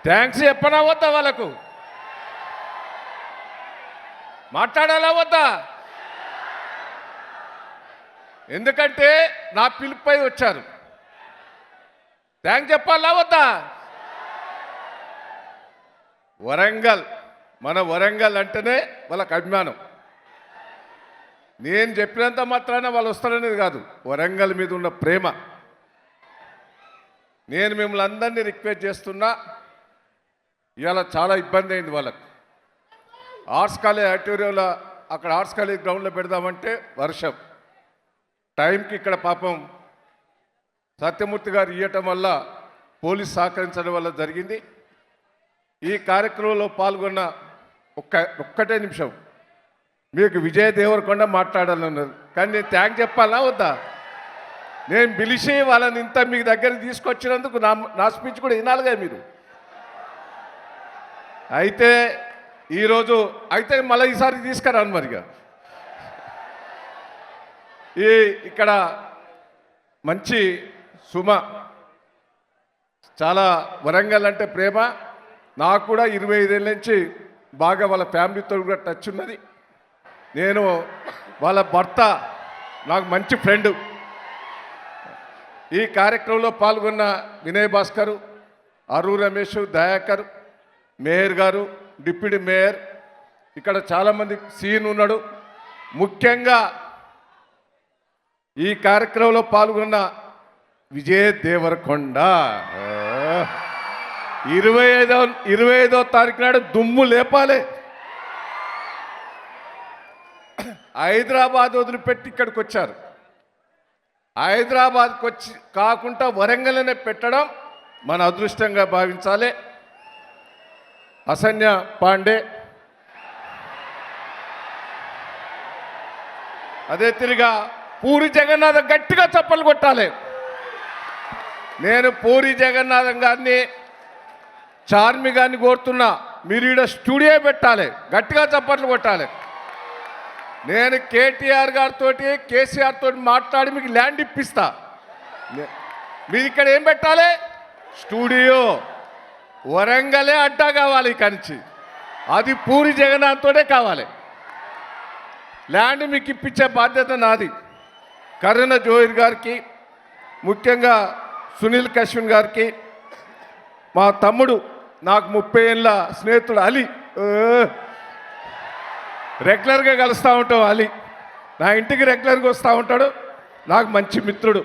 Thanks చెప్పనా వద్దా? వాళ్ళకు మాట్లాడాలా వద్దా? ఎందుకంటే నా పిలుపుపై వచ్చారు. థ్యాంక్స్ చెప్పాలా వద్దా? వరంగల్, మన వరంగల్ అంటేనే వాళ్ళకి అభిమానం. నేను చెప్పినంత మాత్రాన వాళ్ళు వస్తారనేది కాదు, వరంగల్ మీద ఉన్న ప్రేమ. నేను మిమ్మల్ని అందరినీ రిక్వెస్ట్ చేస్తున్నా, ఇవాళ చాలా ఇబ్బంది అయింది వాళ్ళకు. ఆర్ట్స్ కాలేజ్ ఆడిటోరియంలో, అక్కడ ఆర్ట్స్ కాలేజ్ గ్రౌండ్లో పెడదామంటే వర్షం టైంకి ఇక్కడ పాపం సత్యమూర్తి గారు ఇవ్వటం వల్ల, పోలీస్ సహకరించడం వల్ల జరిగింది. ఈ కార్యక్రమంలో పాల్గొన్న ఒక్కటే నిమిషం మీకు విజయ్ దేవరకొండ మాట్లాడాలన్నారు, కానీ నేను థ్యాంక్ చెప్పాలా వద్దా? నేను పిలిచి వాళ్ళని ఇంత మీ దగ్గరికి తీసుకొచ్చినందుకు నా స్పీచ్ కూడా వినాలిగా మీరు. అయితే ఈరోజు అయితే మళ్ళీ ఈసారి తీసుకురాను మరిగా. ఇక్కడ మంచి సుమ, చాలా వరంగల్ అంటే ప్రేమ. నాకు కూడా 25 ఏళ్ళ నుంచి బాగా వాళ్ళ ఫ్యామిలీతో కూడా టచ్ ఉన్నది. నేను వాళ్ళ భర్త నాకు మంచి ఫ్రెండు. ఈ కార్యక్రమంలో పాల్గొన్న వినయ్ భాస్కర్, అరు రమేష్, దయాకర్, మేయర్ గారు, డిప్యూటీ మేయర్, ఇక్కడ చాలామంది సీన్ ఉన్నాడు. ముఖ్యంగా ఈ కార్యక్రమంలో పాల్గొన్న విజయ్ దేవరకొండ 25వ తారీఖు నాడు దుమ్ము లేపాలి. హైదరాబాద్ వదిలిపెట్టి ఇక్కడికి వచ్చారు. హైదరాబాద్కి వచ్చి కాకుండా వరంగల్నే పెట్టడం మన అదృష్టంగా భావించాలి. అసన్య పాండే, అదే తిరిగా పూరి జగన్నాథం గట్టిగా చప్పలు కొట్టాలి. నేను పూరి జగన్నాథం గారిని, చార్మి గారిని కోరుతున్నా, మీరు ఈడ స్టూడియో పెట్టాలి, గట్టిగా చప్పట్లు కొట్టాలి. నేను కేటీఆర్ గారితో, కేసీఆర్ తోటి మాట్లాడి మీకు ల్యాండ్ ఇప్పిస్తా. మీరు ఇక్కడ ఏం పెట్టాలి? స్టూడియో. వరంగలే అడ్డా కావాలి ఇక్కడి నుంచి, అది పూరి జగన్నాథ్తోనే కావాలి. ల్యాండ్ మీకు ఇప్పించే బాధ్యత నాది. కరుణ జోహిర్ గారికి, ముఖ్యంగా సునీల్ కశ్విన్ గారికి, మా తమ్ముడు, నాకు 30 ఏళ్ళ స్నేహితుడు అలీ, రెగ్యులర్గా కలుస్తూ ఉంటాం. అలీ నా ఇంటికి రెగ్యులర్గా వస్తూ ఉంటాడు, నాకు మంచి మిత్రుడు.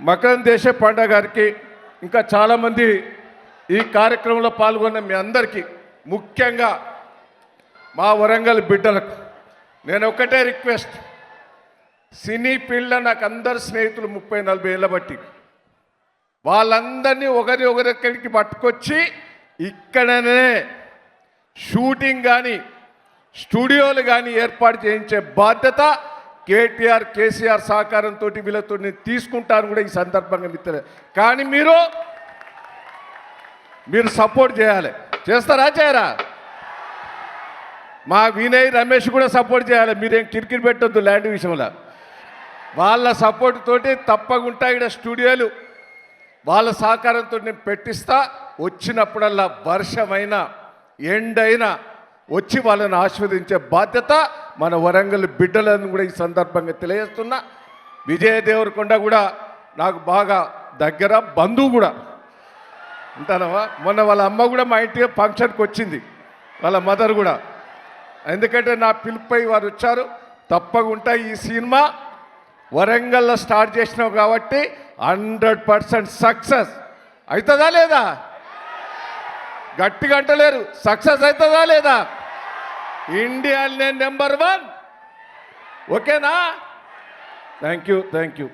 మకరం దేశ పండగ గారికి, ఇంకా చాలామంది ఈ కార్యక్రమంలో పాల్గొన్న మీ అందరికీ, ముఖ్యంగా మా వరంగల్ బిడ్డలకు నేను ఒకటే రిక్వెస్ట్. సినీ ఫీల్డ్లో నాకు అందరు స్నేహితులు 30-40 ఏళ్ళ బట్టి, వాళ్ళందరినీ ఒకరిక్కడికి పట్టుకొచ్చి ఇక్కడనే షూటింగ్ కానీ స్టూడియోలు కానీ ఏర్పాటు చేయించే బాధ్యత కేటీఆర్, కేసీఆర్ సహకారంతో వీళ్ళతో నేను తీసుకుంటాను కూడా ఈ సందర్భంగా మిత్రులే. కానీ మీరు సపోర్ట్ చేయాలి. చేస్తారా చేయరా? మా వినయ్, రమేష్ కూడా సపోర్ట్ చేయాలి. మీరేం కిరికిరి పెట్టొద్దు ల్యాండ్ విషయంలో. వాళ్ళ సపోర్ట్ తోటి తప్పకుండా ఇక్కడ స్టూడియోలు వాళ్ళ సహకారంతో నేను పెట్టిస్తా. వచ్చినప్పుడల్లా వర్షమైనా ఎండైనా వచ్చి వాళ్ళని ఆస్వాదించే బాధ్యత మన వరంగల్ బిడ్డలను కూడా ఈ సందర్భంగా తెలియజేస్తున్నా. విజయ్ దేవరకొండ కూడా నాకు బాగా దగ్గర బంధువు కూడా ఉంటానవా. మొన్న వాళ్ళ అమ్మ కూడా మా ఇంటికి ఫంక్షన్కి వచ్చింది, వాళ్ళ మదర్ కూడా. ఎందుకంటే నా పిలుపుపై వారు వచ్చారు. తప్పకుండా ఈ సినిమా వరంగల్లో స్టార్ట్ చేసినావు కాబట్టి 100% సక్సెస్ అవుతుందా లేదా? గట్టిగా అంటలేరు, సక్సెస్ అవుతుందా లేదా? ఇండియాలోనే నెంబర్ 1. ఓకేనా? Thank you.